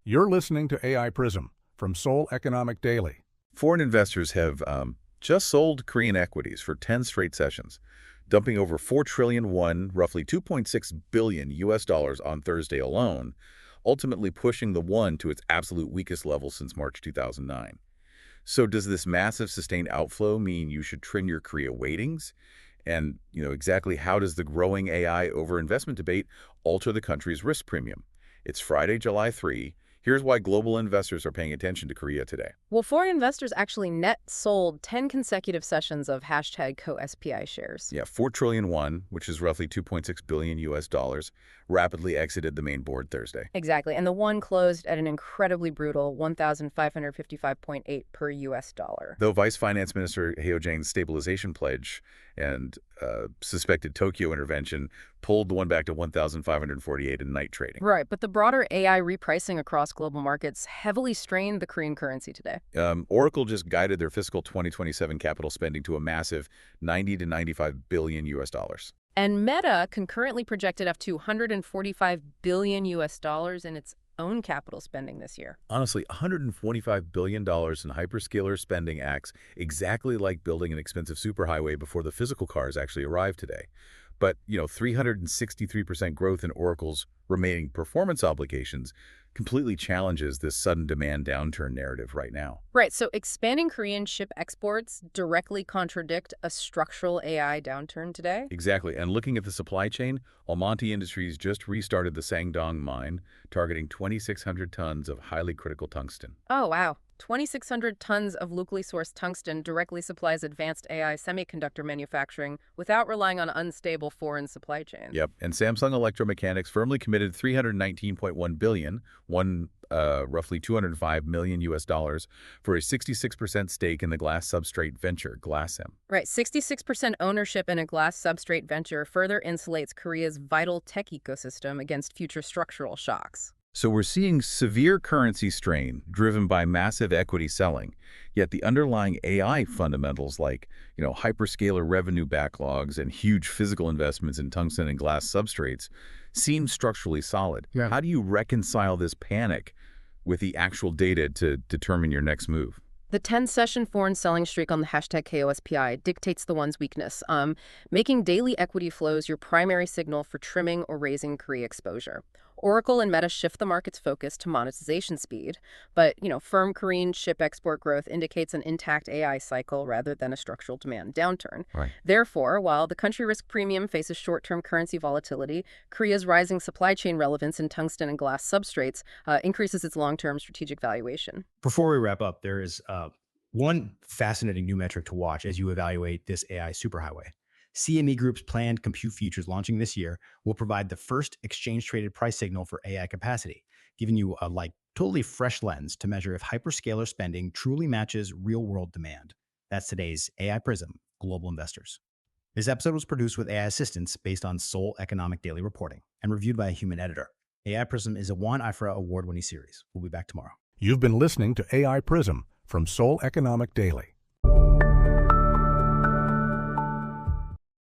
You're listening to AI PRISM from Seoul Economic Daily. Foreign investors have just sold Korean equities for 10 straight sessions, dumping over 4 trillion won, roughly $2.6 billion on Thursday alone, ultimately pushing the won to its absolute weakest level since March 2009. So does this massive sustained outflow mean you should trim your Korea weightings? And, exactly how does the growing AI overinvestment debate alter the country's risk premium? It's Friday, July 3. Here's why global investors are paying attention to Korea today. Well, foreign investors actually net sold 10 consecutive sessions of hashtag co-SPI shares. Yeah, 4 trillion won, which is roughly $2.6 billion, rapidly exited the main board Thursday. Exactly. And the won closed at an incredibly brutal 1,555.8 per US dollar. Though Vice Finance Minister Heo Jae's stabilization pledge and suspected Tokyo intervention pulled the won back to 1,548 in night trading. Right, but the broader AI repricing across global markets heavily strained the Korean currency today. Oracle just guided their fiscal 2027 capital spending to a massive 90 to 95 billion US dollars. And Meta concurrently projected up to 145 billion US dollars in its own capital spending this year. Honestly, $145 billion in hyperscaler spending acts exactly like building an expensive superhighway before the physical cars actually arrive today. But, 363% growth in Oracle's remaining performance obligations completely challenges this sudden demand downturn narrative right now. Right, so expanding Korean chip exports directly contradict a structural AI downturn today? Exactly, and looking at the supply chain, Almonty Industries just restarted the Sangdong mine, targeting 2,600 tons of highly critical tungsten. Oh, wow. 2,600 tons of locally sourced tungsten directly supplies advanced AI semiconductor manufacturing without relying on unstable foreign supply chains. Yep, and Samsung Electro-Mechanics firmly committed $319.1 billion, roughly $205 million US dollars, for a 66% stake in the glass-substrate venture, GlassM. Right, 66% ownership in a glass-substrate venture further insulates Korea's vital tech ecosystem against future structural shocks. So we're seeing severe currency strain driven by massive equity selling, yet the underlying AI fundamentals like, hyperscaler revenue backlogs and huge physical investments in tungsten and glass substrates seem structurally solid. Yeah. How do you reconcile this panic with the actual data to determine your next move? The 10-session foreign selling streak on the hashtag KOSPI dictates the one's weakness, making daily equity flows your primary signal for trimming or raising Korea exposure. Oracle and Meta shift the market's focus to monetization speed, but, firm Korean chip export growth indicates an intact AI cycle rather than a structural demand downturn. Right. Therefore, while the country risk premium faces short-term currency volatility, Korea's rising supply chain relevance in tungsten and glass substrates increases its long-term strategic valuation. Before we wrap up, there is one fascinating new metric to watch as you evaluate this AI superhighway. CME Group's planned compute futures launching this year will provide the first exchange-traded price signal for AI capacity, giving you a totally fresh lens to measure if hyperscaler spending truly matches real-world demand. That's today's AI PRISM Global Investors. This episode was produced with AI assistance based on Seoul Economic Daily reporting and reviewed by a human editor. AI PRISM is a IFRA award-winning series. We'll be back tomorrow. You've been listening to AI PRISM from Seoul Economic Daily.